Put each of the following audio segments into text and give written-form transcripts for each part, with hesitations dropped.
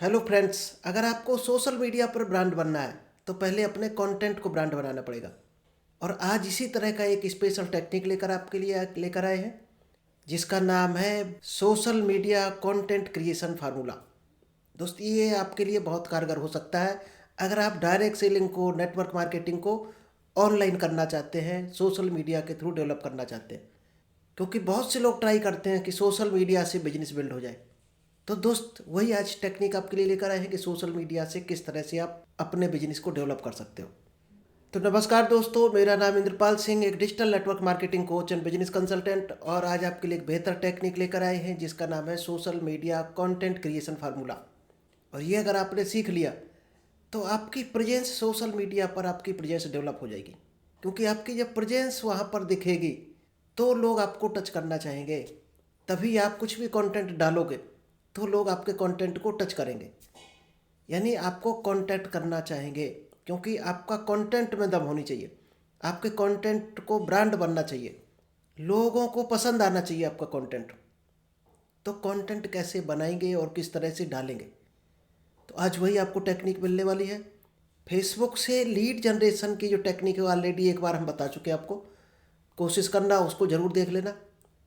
Hello friends, अगर आपको social media पर ब्रांड बनना है तो पहले अपने कंटेंट को ब्रांड बनाना पड़ेगा। और आज इसी तरह का एक स्पेशल टेक्निक लेकर आपके लिए लेकर आए हैं, जिसका नाम है social media content creation formula. दोस्त, ये आपके लिए बहुत कारगर हो सकता है अगर आप डायरेक्ट सेलिंग को, नेटवर्क मार्केटिंग को ऑनलाइन करना चाहते हैं, सोशल मीडिया के थ्रू डेवलप करना चाहते हैं। क्योंकि बहुत से लोग ट्राई करते हैं कि सोशल मीडिया से बिजनेस बिल्ड हो जाए। तो दोस्त, वही आज टेक्निक आपके लिए लेकर आए हैं कि सोशल मीडिया से किस तरह से आप अपने बिजनेस को डेवलप कर सकते हो। तो नमस्कार दोस्तों, मेरा नाम इंद्रपाल सिंह, एक digital network marketing coach and business consultant, और आज आपके लिए एक बेहतर टेक्निक लेकर आए हैं जिसका नाम है social media content creation formula. और ये अगर आपने सीख लिया तो आपकी प्रेजेंस सोशल मीडिया पर, आपकी प्रेजेंस डेवलप हो जाएगी। क्योंकि आपकी जब प्रेजेंस वहाँ पर दिखेगी तो लोग आपको टच करना चाहेंगे। तभी आप कुछ भी कंटेंट डालोगे तो लोग आपके कंटेंट को टच करेंगे, यानी आपको कांटेक्ट करना चाहेंगे। क्योंकि आपका कंटेंट में दम होनी चाहिए, आपके कंटेंट को ब्रांड बनना चाहिए, लोगों को पसंद आना चाहिए आपका कंटेंट। तो कंटेंट कैसे बनाएंगे और किस तरह से डालेंगे, तो आज वही आपको टेक्निक मिलने वाली है। फेसबुक से लीड जनरेशन की जो टेक्निक है ऑलरेडी एक बार हम बता चुके हैं आपको, कोशिश करना उसको ज़रूर देख लेना,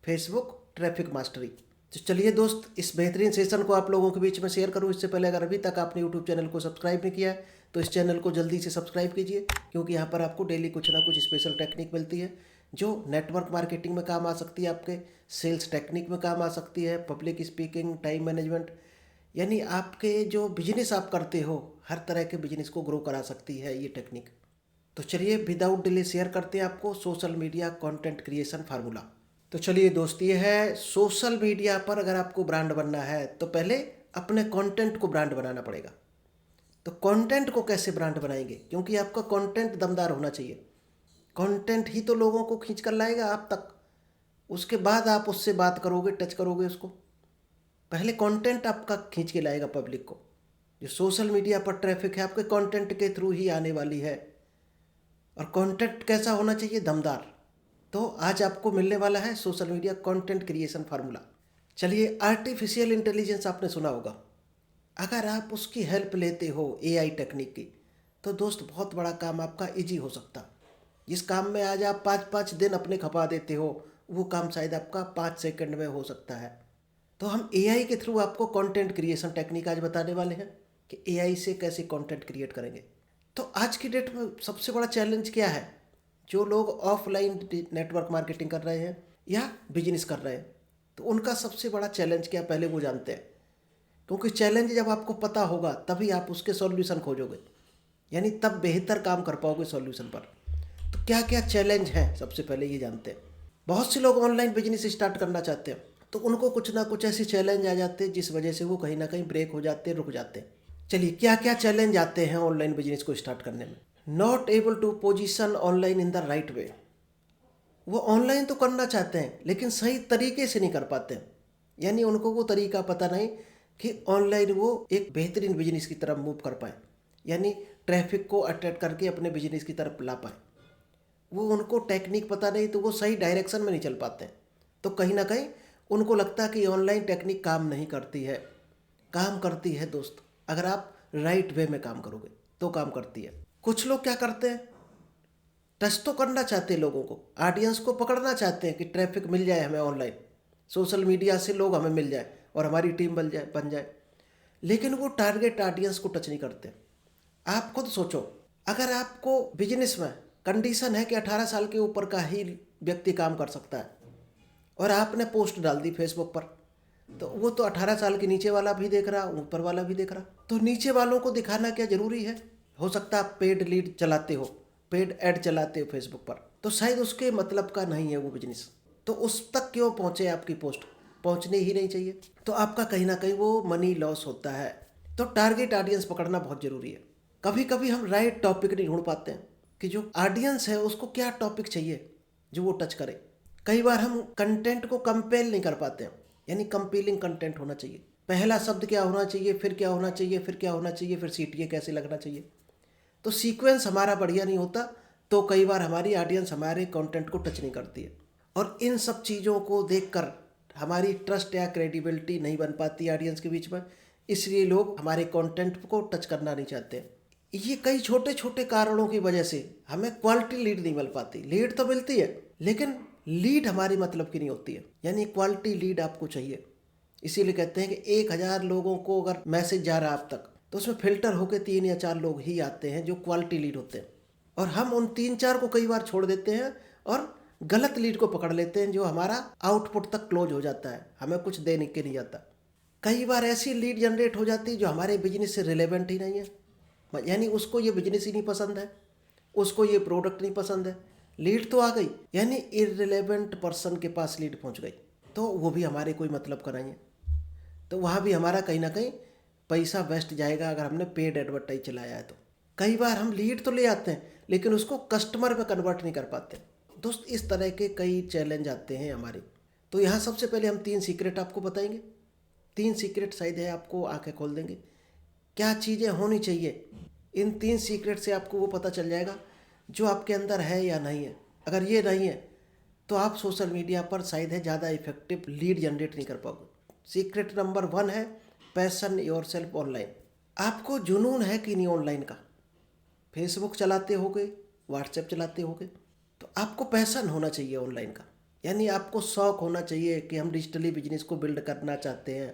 फेसबुक ट्रैफिक मास्टरी। तो चलिए दोस्त, इस बेहतरीन सेशन को आप लोगों के बीच में शेयर करूँ इससे पहले अगर अभी तक आपने यूट्यूब चैनल को सब्सक्राइब नहीं किया है तो इस चैनल को जल्दी से सब्सक्राइब कीजिए। क्योंकि यहाँ पर आपको डेली कुछ ना कुछ स्पेशल टेक्निक मिलती है जो नेटवर्क मार्केटिंग में काम आ सकती है, आपके सेल्स टेक्निक में काम आ सकती है, पब्लिक स्पीकिंग, टाइम मैनेजमेंट, यानी आपके जो बिजनेस आप करते हो हर तरह के बिजनेस को ग्रो करा सकती है ये टेक्निक। तो चलिए विदाउट डिले शेयर करते हैं आपको social media content creation formula. तो चलिए दोस्त, ये है सोशल मीडिया पर अगर आपको ब्रांड बनना है तो पहले अपने कंटेंट को ब्रांड बनाना पड़ेगा। तो कंटेंट को कैसे ब्रांड बनाएंगे, क्योंकि आपका कंटेंट दमदार होना चाहिए। कंटेंट ही तो लोगों को खींच कर लाएगा आप तक, उसके बाद आप उससे बात करोगे, टच करोगे उसको। पहले कंटेंट आपका खींच के लाएगा पब्लिक को। जो सोशल मीडिया पर ट्रैफिक है आपके कंटेंट के थ्रू ही आने वाली है। और कंटेंट कैसा होना चाहिए? दमदार। तो आज आपको मिलने वाला है social media content creation formula. चलिए, आर्टिफिशियल इंटेलिजेंस आपने सुना होगा। अगर आप उसकी हेल्प लेते हो एआई टेक्निक की, तो दोस्त बहुत बड़ा काम आपका इजी हो सकता। जिस काम में आज आप 5-5 दिन अपने खपा देते हो, वो काम शायद आपका 5 सेकंड में हो सकता है। तो हम एआई के थ्रू आपको कंटेंट क्रिएशन टेक्निक आज बताने वाले हैं कि एआई से कैसे कंटेंट क्रिएट करेंगे। तो आज की डेट में सबसे बड़ा चैलेंज क्या है? जो लोग ऑफलाइन नेटवर्क मार्केटिंग कर रहे हैं या बिजनेस कर रहे हैं, तो उनका सबसे बड़ा चैलेंज क्या, पहले वो जानते हैं। क्योंकि चैलेंज जब आपको पता होगा तभी आप उसके सॉल्यूशन खोजोगे, यानी तब बेहतर काम कर पाओगे सॉल्यूशन पर। तो क्या क्या चैलेंज हैं, सबसे पहले ये जानते हैं। बहुत से लोग ऑनलाइन बिजनेस स्टार्ट करना चाहते हैं तो उनको कुछ ना कुछ ऐसे चैलेंज आ जाते हैं जिस वजह से वो कहीं ना कहीं ब्रेक हो जाते हैं, रुक जाते हैं। चलिए, क्या क्या चैलेंज आते हैं ऑनलाइन बिजनेस को स्टार्ट करने में? Not able to position online in the right way. वो ऑनलाइन तो करना चाहते हैं लेकिन सही तरीके से नहीं कर पाते हैं, यानी उनको वो तरीका पता नहीं कि ऑनलाइन वो एक बेहतरीन बिजनेस की तरफ मूव कर पाए, यानी ट्रैफिक को अट्रैक्ट करके अपने बिजनेस की तरफ ला पाए। वो उनको टेक्निक पता नहीं तो वो सही डायरेक्शन में नहीं चल पाते हैं। तो कहीं ना कहीं उनको लगता है कि ऑनलाइन टेक्निक काम नहीं करती है। काम करती है दोस्त, अगर आप राइट वे में काम करोगे तो काम करती है। कुछ लोग क्या करते हैं, टच तो करना चाहते हैं लोगों को, ऑडियंस को पकड़ना चाहते हैं कि ट्रैफिक मिल जाए हमें ऑनलाइन, सोशल मीडिया से लोग हमें मिल जाए और हमारी टीम बन जाए, लेकिन वो टारगेट ऑडियंस को टच नहीं करते। आप खुद सोचो, अगर आपको बिजनेस में कंडीशन है कि 18 साल के ऊपर का ही व्यक्ति काम कर सकता है और आपने पोस्ट डाल दी फेसबुक पर, तो वो तो 18 साल के नीचे वाला भी देख रहा, ऊपर वाला भी देख रहा। तो नीचे वालों को दिखाना क्या जरूरी है? हो सकता है आप पेड लीड चलाते हो, पेड ऐड चलाते हो फेसबुक पर, तो शायद उसके मतलब का नहीं है वो बिजनेस। तो उस तक क्यों पहुंचे आपकी पोस्ट? पहुंचने ही नहीं चाहिए। तो आपका कहीं ना कहीं वो मनी लॉस होता है। तो टारगेट ऑडियंस पकड़ना बहुत जरूरी है। कभी कभी हम राइट टॉपिक नहीं ढूंढ पाते हैं कि जो ऑडियंस है उसको क्या टॉपिक चाहिए जो वो टच करे। कई बार हम कंटेंट को कंपेल नहीं कर पाते हैं, यानी कंपेलिंग कंटेंट होना चाहिए। पहला शब्द क्या होना चाहिए, फिर क्या होना चाहिए, फिर क्या होना चाहिए, फिर सीटीए कैसे लगना चाहिए। तो सीक्वेंस हमारा बढ़िया नहीं होता, तो कई बार हमारी ऑडियंस हमारे कंटेंट को टच नहीं करती है। और इन सब चीज़ों को देखकर हमारी ट्रस्ट या क्रेडिबिलिटी नहीं बन पाती ऑडियंस के बीच में, इसलिए लोग हमारे कंटेंट को टच करना नहीं चाहते। ये कई छोटे छोटे कारणों की वजह से हमें क्वालिटी लीड नहीं मिल पाती। लीड तो मिलती है लेकिन लीड हमारी मतलब की नहीं होती है, यानी क्वालिटी लीड आपको चाहिए। इसीलिए कहते हैं कि 1,000 लोगों को अगर मैसेज जा रहा है आप तक, तो उसमें फिल्टर होकर 3 या 4 लोग ही आते हैं जो क्वालिटी लीड होते हैं। और हम उन 3-4 को कई बार छोड़ देते हैं और गलत लीड को पकड़ लेते हैं जो हमारा आउटपुट तक क्लोज हो जाता है, हमें कुछ देने के नहीं जाता। कई बार ऐसी लीड जनरेट हो जाती है जो हमारे बिजनेस से रिलेवेंट ही नहीं है, यानी उसको ये बिजनेस ही नहीं पसंद है, उसको ये प्रोडक्ट नहीं पसंद है। लीड तो आ गई, यानी इररिलेवेंट पर्सन के पास लीड पहुंच गई, तो वो भी हमारे कोई मतलब का नहीं है। तो वहाँ भी हमारा कहीं ना कहीं पैसा वेस्ट जाएगा अगर हमने पेड एडवर्टाइज चलाया है तो। कई बार हम लीड तो ले आते हैं लेकिन उसको कस्टमर में कन्वर्ट नहीं कर पाते। दोस्त, इस तरह के कई चैलेंज आते हैं हमारे। तो यहाँ सबसे पहले हम 3 सीक्रेट आपको बताएंगे। 3 सीक्रेट शायद है आपको आंखें खोल देंगे। क्या चीज़ें होनी चाहिए, इन 3 सीक्रेट से आपको वो पता चल जाएगा जो आपके अंदर है या नहीं है। अगर ये नहीं है तो आप सोशल मीडिया पर शायद है ज़्यादा इफेक्टिव लीड जनरेट नहीं कर पाओगे। सीक्रेट नंबर 1 है पैशन योरसेल्फ ऑनलाइन। आपको जुनून है कि नहीं ऑनलाइन का? फेसबुक चलाते होगे, व्हाट्सएप चलाते होगे, तो आपको पैशन होना चाहिए ऑनलाइन का, यानी आपको शौक होना चाहिए कि हम डिजिटली बिजनेस को बिल्ड करना चाहते हैं।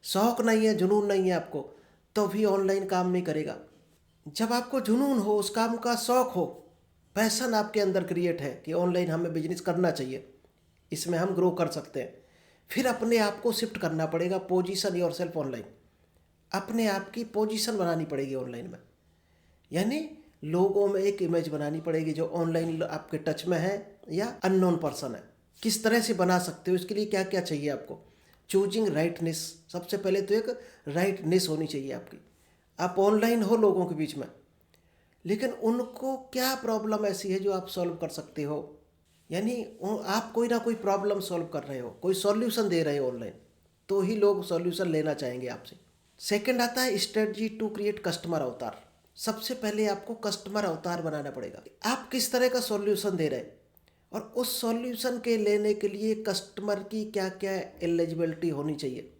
शौक नहीं है, जुनून नहीं है आपको, तो भी ऑनलाइन काम नहीं करेगा। जब आपको जुनून हो, उस काम का शौक हो, पैशन आपके अंदर क्रिएट है कि ऑनलाइन हमें बिजनेस करना चाहिए, इसमें हम ग्रो कर सकते हैं, फिर अपने आप को शिफ्ट करना पड़ेगा। पोजीशन योरसेल्फ ऑनलाइन, अपने आप की पोजीशन बनानी पड़ेगी ऑनलाइन में, यानी लोगों में एक इमेज बनानी पड़ेगी जो ऑनलाइन आपके टच में है या अननोन पर्सन है। किस तरह से बना सकते हो, इसके लिए क्या क्या चाहिए आपको? चूजिंग राइट निश। सबसे पहले तो एक राइट निश होनी चाहिए आपकी। आप ऑनलाइन हो लोगों के बीच में, लेकिन उनको क्या प्रॉब्लम ऐसी है जो आप सॉल्व कर सकते हो, यानी आप कोई ना कोई प्रॉब्लम सॉल्व कर रहे हो, कोई सॉल्यूशन दे रहे हो ऑनलाइन, तो ही लोग सॉल्यूशन लेना चाहेंगे आपसे। सेकंड आता है स्ट्रेटजी टू क्रिएट कस्टमर अवतार। सबसे पहले आपको कस्टमर अवतार बनाना पड़ेगा। आप किस तरह का सॉल्यूशन दे रहे हैं और उस सॉल्यूशन के लेने के लिए कस्टमर की क्या क्या एलिजिबिलिटी होनी चाहिए।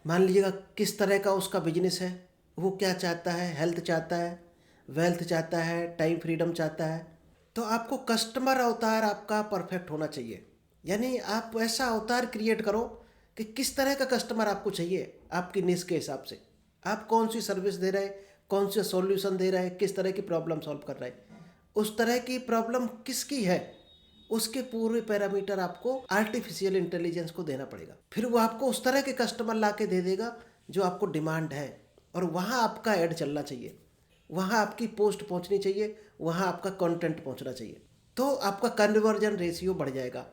मान लीजिएगा किस तरह का उसका बिजनेस है, वो क्या चाहता है, हेल्थ चाहता है, वेल्थ चाहता है, टाइम फ्रीडम चाहता है, तो आपको कस्टमर अवतार आपका परफेक्ट होना चाहिए। यानी आप ऐसा अवतार क्रिएट करो कि किस तरह का कस्टमर आपको चाहिए, आपकी निश के हिसाब से आप कौन सी सर्विस दे रहे हैं, कौन से सॉल्यूशन दे रहे हैं, किस तरह की प्रॉब्लम सॉल्व कर रहे हैं, उस तरह की प्रॉब्लम किसकी है, उसके पूरे पैरामीटर आपको आर्टिफिशियल इंटेलिजेंस को देना पड़ेगा। फिर वो आपको उस तरह के कस्टमर ला के दे देगा जो आपको डिमांड है, और वहाँ आपका ऐड चलना चाहिए, वहाँ आपकी पोस्ट पहुँचनी चाहिए, वहाँ आपका कंटेंट पहुँचना चाहिए, तो आपका कन्वर्जन रेशियो बढ़ जाएगा।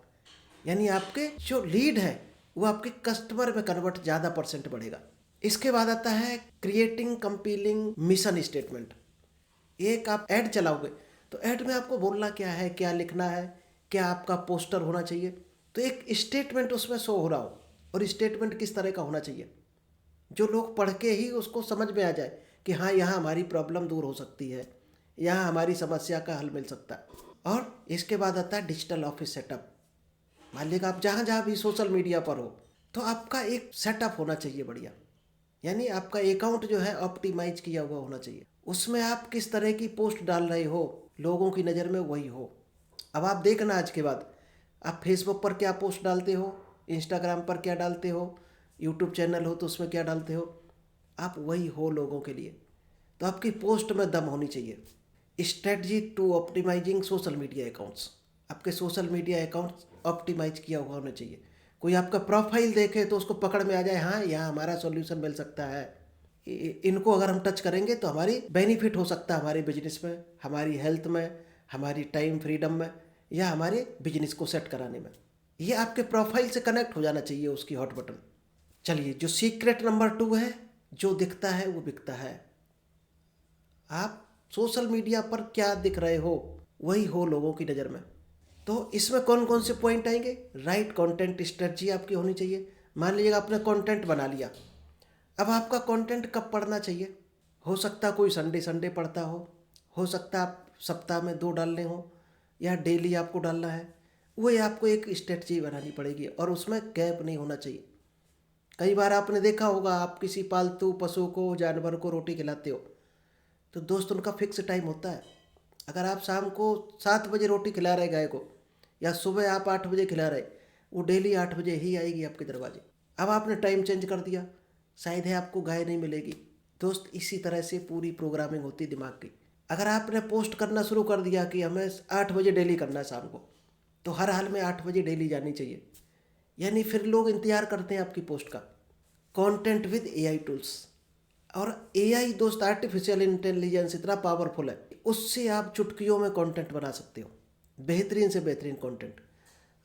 यानी आपके जो लीड है वो आपके कस्टमर में कन्वर्ट ज़्यादा परसेंट बढ़ेगा। इसके बाद आता है क्रिएटिंग कंपीलिंग मिशन स्टेटमेंट। एक आप ऐड चलाओगे तो ऐड में आपको बोलना क्या है, क्या लिखना है, क्या आपका पोस्टर होना चाहिए, तो एक स्टेटमेंट उसमें शो हो रहा हो। और स्टेटमेंट किस तरह का होना चाहिए जो लोग पढ़ के ही उसको समझ में आ जाए कि हाँ, यहाँ हमारी प्रॉब्लम दूर हो सकती है, यहाँ हमारी समस्या का हल मिल सकता है। और इसके बाद आता है डिजिटल ऑफिस सेटअप। मान लीजिए आप जहाँ जहाँ भी सोशल मीडिया पर हो तो आपका एक सेटअप होना चाहिए बढ़िया, यानी आपका अकाउंट जो है ऑप्टिमाइज किया हुआ होना चाहिए। उसमें आप किस तरह की पोस्ट डाल रहे हो, लोगों की नज़र में वही हो। अब आप देखना आज के बाद आप फेसबुक पर क्या पोस्ट डालते हो, इंस्टाग्राम पर क्या डालते हो, यूट्यूब चैनल हो तो उसमें क्या डालते हो, आप वही हो लोगों के लिए। तो आपकी पोस्ट में दम होनी चाहिए। Strategy to optimising social media accounts. आपके सोशल मीडिया अकाउंट्स ऑप्टिमाइज किया हुआ होना चाहिए। कोई आपका प्रोफाइल देखे तो उसको पकड़ में आ जाए, हाँ यहाँ हमारा सॉल्यूशन मिल सकता है, इनको अगर हम टच करेंगे तो हमारी बेनिफिट हो सकता है हमारे बिजनेस में, हमारी हेल्थ में, हमारी टाइम फ्रीडम में, या हमारे बिजनेस को सेट कराने में। ये आपके प्रोफाइल से कनेक्ट हो जाना चाहिए उसकी हॉट बटन। चलिए, जो सीक्रेट नंबर 2 है, जो दिखता है वो बिकता है। आप सोशल मीडिया पर क्या दिख रहे हो वही हो लोगों की नज़र में। तो इसमें कौन कौन से पॉइंट आएंगे? राइट कंटेंट स्ट्रेटजी आपकी होनी चाहिए। मान लीजिएगा आपने कंटेंट बना लिया, अब आपका कंटेंट कब पढ़ना चाहिए? हो सकता कोई संडे संडे पढ़ता हो सकता आप सप्ताह में 2 डालने हो, या डेली आपको डालना है, वही आपको एक स्ट्रेटजी बनानी पड़ेगी और उसमें गैप नहीं होना चाहिए। कई बार आपने देखा होगा, आप किसी पालतू पशु को, जानवर को रोटी खिलाते हो, तो दोस्त उनका फिक्स टाइम होता है। अगर आप शाम को 7 बजे रोटी खिला रहे गाय को, या सुबह आप 8 बजे खिला रहे, वो डेली 8 बजे ही आएगी आपके दरवाजे। अब आपने टाइम चेंज कर दिया, शायद है आपको गाय नहीं मिलेगी। दोस्त, इसी तरह से पूरी प्रोग्रामिंग होती है दिमाग की। अगर आपने पोस्ट करना शुरू कर दिया कि हमें 8 बजे डेली करना है शाम को, तो हर हाल में 8 बजे डेली जानी चाहिए। यानी फिर लोग इंतजार करते हैं आपकी पोस्ट का। Content with AI tools. और एआई दोस्त, आर्टिफिशियल इंटेलिजेंस इतना पावरफुल है, उससे आप चुटकियों में कंटेंट बना सकते हो, बेहतरीन से बेहतरीन कंटेंट।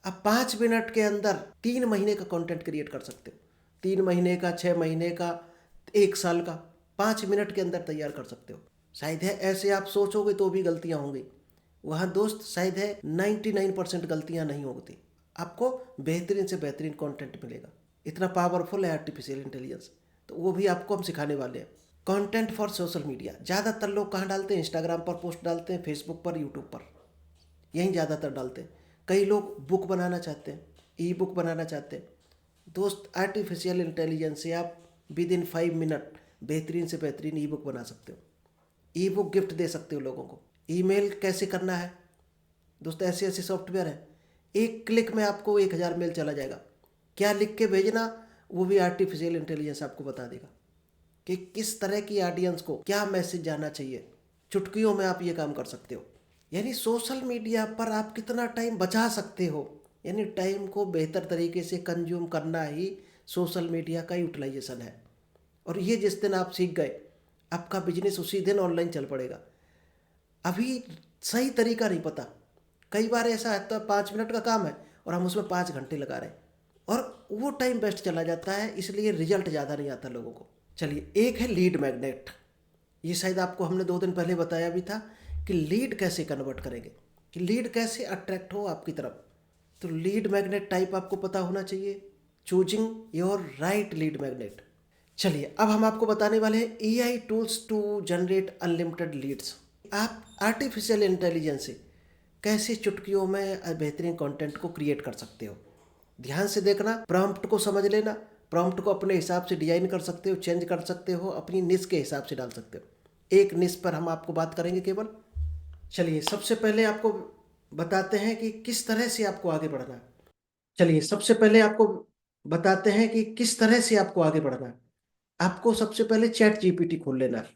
आप 5 मिनट के अंदर 3 महीने का कंटेंट क्रिएट कर सकते हो। 3 महीने का, 6 महीने का, 1 साल का, 5 मिनट के अंदर तैयार कर सकते हो। शायद है ऐसे आप सोचोगे तो भी गलतियां होंगी, वहाँ दोस्त शायद है 99% गलतियां नहीं होती। आपको बेहतरीन से बेहतरीन कंटेंट मिलेगा। इतना पावरफुल है आर्टिफिशियल इंटेलिजेंस, तो वो भी आपको हम सिखाने वाले हैं। Content for social media. ज़्यादातर लोग कहाँ डालते हैं? इंस्टाग्राम पर पोस्ट डालते हैं, फेसबुक पर, यूट्यूब पर, यहीं ज़्यादातर डालते हैं। कई लोग बुक बनाना चाहते हैं, ई बुक बनाना चाहते हैं। दोस्त, आर्टिफिशियल इंटेलिजेंस से आप विद इन 5 मिनट बेहतरीन से बेहतरीन ई बुक बना सकते हो। ई बुक गिफ्ट दे सकते हो लोगों को। ईमेल कैसे करना है दोस्त, ऐसे ऐसे सॉफ्टवेयर है, एक क्लिक में आपको 1,000 मेल चला जाएगा। क्या लिख के भेजना, वो भी आर्टिफिशियल इंटेलिजेंस आपको बता देगा कि किस तरह की ऑडियंस को क्या मैसेज जाना चाहिए। चुटकियों में आप ये काम कर सकते हो। यानी सोशल मीडिया पर आप कितना टाइम बचा सकते हो, यानी टाइम को बेहतर तरीके से कंज्यूम करना ही सोशल मीडिया का यूटिलाइजेशन है। और ये जिस दिन आप सीख गए, आपका बिजनेस उसी दिन ऑनलाइन चल पड़ेगा। अभी सही तरीका नहीं पता। कई बार ऐसा है तो 5 मिनट का काम है और हम उसमें 5 घंटे लगा रहे हैं, और वो टाइम वेस्ट चला जाता है, इसलिए रिजल्ट ज़्यादा नहीं आता लोगों को। चलिए, एक है लीड मैग्नेट। ये शायद आपको हमने 2 दिन पहले बताया भी था कि लीड कैसे कन्वर्ट करेंगे, कि लीड कैसे अट्रैक्ट हो आपकी तरफ। तो लीड मैग्नेट टाइप आपको पता होना चाहिए। Choosing your right lead magnet. चलिए, अब हम आपको बताने वाले हैं AI tools to generate unlimited leads. आप आर्टिफिशियल इंटेलिजेंस से कैसे चुटकियों में बेहतरीन कंटेंट को क्रिएट कर सकते हो। ध्यान से देखना, प्रॉम्प्ट को समझ लेना। प्रॉम्प्ट को अपने हिसाब से डिजाइन कर सकते हो, चेंज कर सकते हो, अपनी निश के हिसाब से डाल सकते हो। एक निश पर हम आपको बात करेंगे केवल। चलिए, सबसे पहले आपको बताते हैं कि किस तरह से आपको आगे बढ़ना है। चलिए, सबसे पहले आपको बताते हैं कि किस तरह से आपको आगे बढ़ना है। आपको सबसे पहले चैट जीपीटी खोल लेना है,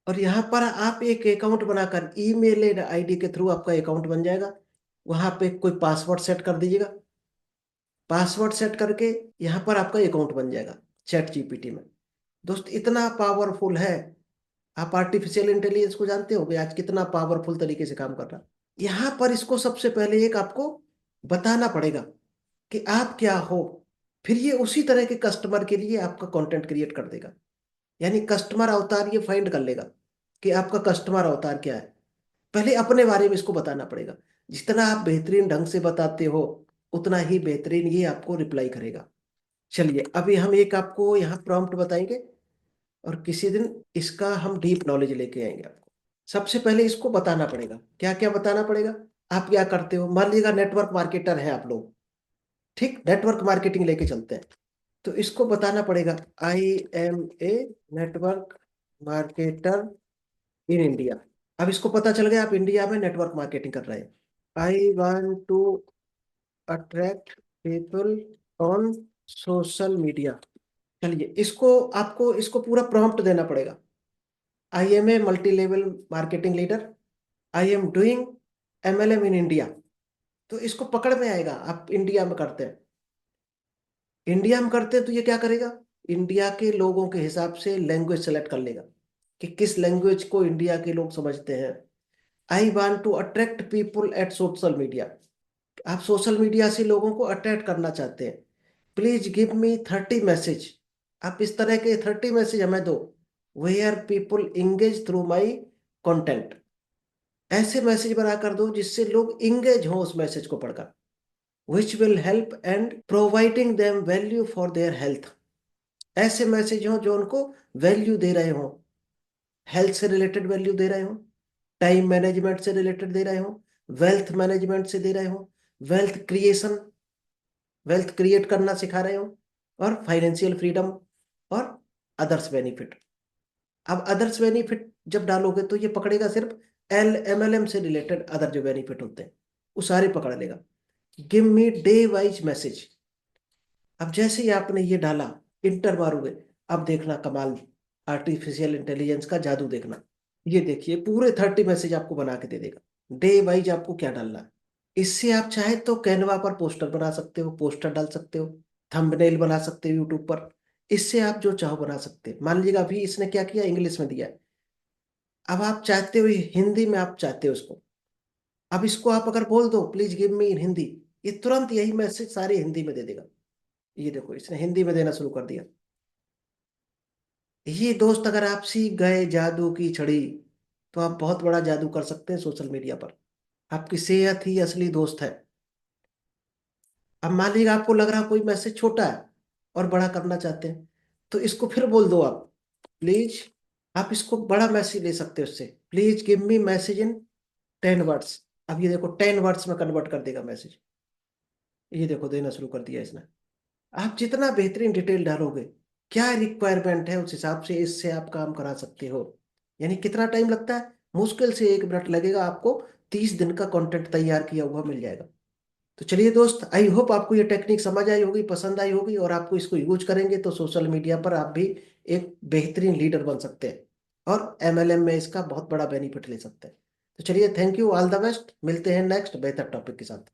और यहाँ पर आप एक अकाउंट बनाकर ईमेल आईडी के थ्रू आपका अकाउंट बन जाएगा। वहाँ पे कोई पासवर्ड सेट कर दीजिएगा। पासवर्ड सेट करके यहाँ पर आपका अकाउंट बन जाएगा चैट जीपीटी में। दोस्त, इतना पावरफुल है। आप आर्टिफिशियल इंटेलिजेंस को जानते हो आज कितना पावरफुल तरीके से काम कर रहा है। यहाँ पर इसको सबसे पहले एक आपको बताना पड़ेगा कि आप क्या हो, फिर ये उसी तरह के कस्टमर के लिए आपका कंटेंट क्रिएट कर देगा। यानी कस्टमर अवतार ये फाइंड कर लेगा कि आपका कस्टमर अवतार क्या है। पहले अपने बारे में इसको बताना पड़ेगा। जितना आप बेहतरीन ढंग से बताते हो, उतना ही बेहतरीन ये आपको रिप्लाई करेगा। चलिए, अभी हम एक आपको यहाँ प्रॉम्प्ट बताएंगे, और किसी दिन इसका हम डीप नॉलेज लेके आएंगे आपको। सबसे पहले इसको बताना पड़ेगा, क्या क्या बताना पड़ेगा। आप क्या करते हो? मान लीजिएगा नेटवर्क मार्केटर हैं आप लोग, ठीक, नेटवर्क मार्केटिंग लेके चलते हैं। तो इसको बताना पड़ेगा, I am a network marketer in India. अब इसको पता चल गया आप इंडिया में नेटवर्क मार्केटिंग कर रहे हैं। I want to attract people on social media. चलिए, इसको आपको इसको पूरा प्रॉम्प्ट देना पड़ेगा। I am a multi level marketing leader, I am doing MLM in India. तो इसको पकड़ में आएगा, आप इंडिया में करते हैं। इंडिया में करते हैं तो ये क्या करेगा, इंडिया के लोगों के हिसाब से लैंग्वेज सेलेक्ट कर लेगा कि किस लैंग्वेज को इंडिया के लोग समझते हैं। I want to attract people at social media. आप सोशल मीडिया से लोगों को अट्रैक्ट करना चाहते हैं। Please give me 30 message. आप इस तरह के 30 मैसेज हमें दो, where people engage through my content. ऐसे मैसेज बनाकर दो जिससे लोग इंगेज हो उस मैसेज को पढ़कर, which will help and providing them value for their health. ऐसे मैसेज हो जो उनको वैल्यू दे रहे हो, हेल्थ से रिलेटेड वैल्यू दे रहे हो, टाइम मैनेजमेंट से रिलेटेड दे रहे हो, वेल्थ मैनेजमेंट से दे रहे हो, वेल्थ क्रिएशन, वेल्थ क्रिएट करना सिखा रहे हो, और फाइनेंशियल फ्रीडम और अदर्स बेनिफिट। अब अदर्स बेनिफिट जब डालोगे तो ये पकड़ेगा सिर्फ MLM से रिलेटेड अदर जो बेनिफिट होते हैं वो सारे पकड़ लेगा। Give me day wise message. अब जैसे ही आपने ये डाला, इंटर मारोगे, अब देखना कमाल, आर्टिफिशियल इंटेलिजेंस का जादू देखना। ये देखिए पूरे 30 मैसेज आपको बना के दे देगा, डे वाइज आपको क्या डालना है। इससे आप चाहे तो कैनवा पर पोस्टर बना सकते हो, पोस्टर डाल सकते हो, थंबनेल बना सकते हो यूट्यूब पर। इससे आप जो चाहो बना सकते हो। मान लीजिएगा अभी इसने क्या किया, इंग्लिश में दिया है। अब आप चाहते हो हिंदी में, आप चाहते हो इसको, अब इसको आप अगर बोल दो प्लीज गिव मी इन हिंदी, ये तुरंत यही मैसेज सारे हिंदी में दे देगा। ये देखो इसने हिंदी में देना शुरू कर दिया। ये दोस्त अगर आप सीख गए जादू की छड़ी, तो आप बहुत बड़ा जादू कर सकते हैं सोशल मीडिया पर। आपकी सेहत ही असली दोस्त है। अब मान लीजिए आपको लग रहा कोई मैसेज छोटा है और बड़ा करना चाहते हैं, तो इसको फिर बोल दो आप प्लीज। आप इसको बड़ा मैसेज ले सकते हो उससे, please give me message in 10 words. अब ये देखो 10 वर्ड्स में कन्वर्ट कर देगा मैसेज। ये देखो देना शुरू कर दिया इसने। आप जितना बेहतरीन डिटेल डालोगे, क्या रिक्वायरमेंट है उस हिसाब से इससे आप काम करा सकते हो। यानी कितना टाइम लगता है, मुश्किल से 1 मिनट लगेगा आपको, 30 दिन का कंटेंट तैयार किया हुआ मिल जाएगा। तो चलिए दोस्त, आई होप आपको ये टेक्निक समझ आई होगी, पसंद आई होगी, और आपको इसको यूज करेंगे तो सोशल मीडिया पर आप भी एक बेहतरीन लीडर बन सकते हैं और MLM में इसका बहुत बड़ा बेनिफिट ले सकते हैं। तो चलिए, thank you, all the best, मिलते हैं नेक्स्ट बेहतर टॉपिक के साथ।